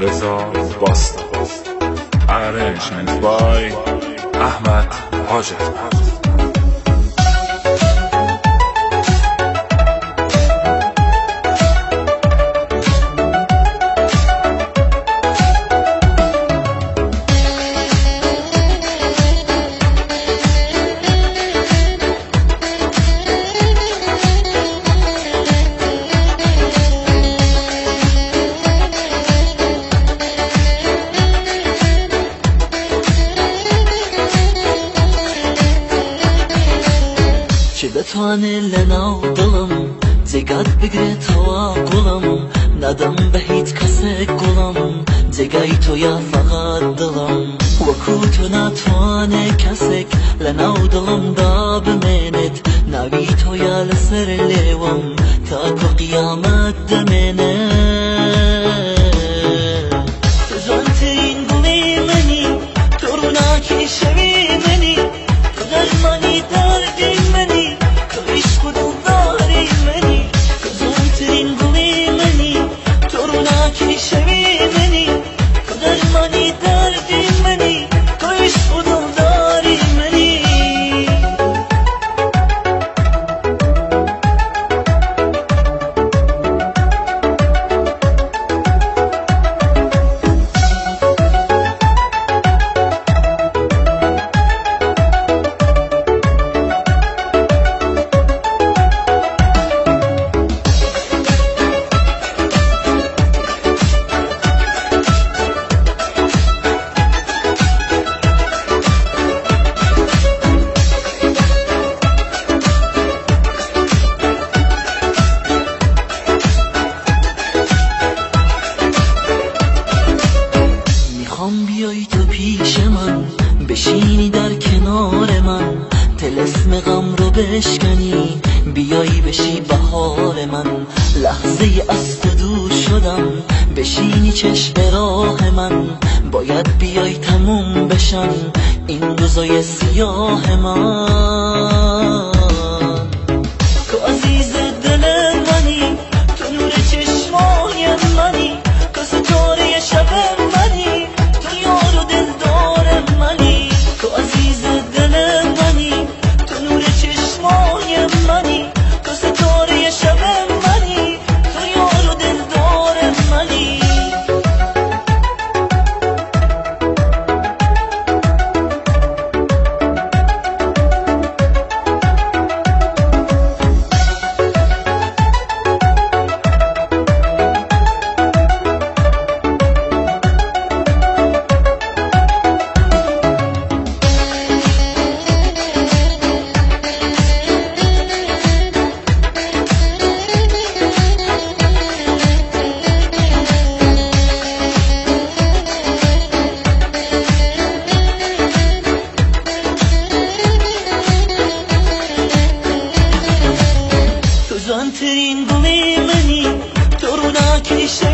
رضا باستان. Arrangement by احمد حاجت. بتوانه لناودڵم جێگات بگرێت هەوا گوڵم نادەم بە هیچ کەسێک گوڵم جێگای تۆیە فەقات دڵم وەکو تۆ ناتوانێ کەسێک لەناو دڵمدا بمێنێت ناوی تۆیە لەسەر لێوم تاکو قیامەت دەمێنێت تۆ جوانترین گوڵی منی تۆ ڕووناکی شەوی منی تۆ دەرمانی دەردی منی بیای تو پیش من بشینی در کنار من طلسم غم رو بشکنی بیای بشی بهار من لحظه از تو دور شدم بشینی چشم راه من باید بیای تموم بشن این روزای سیاه من تو عزیز دل منی تو نور چشمای منی تو ستاره شب منی جوانترین گوڵی منی تۆ ڕووناکی شەوی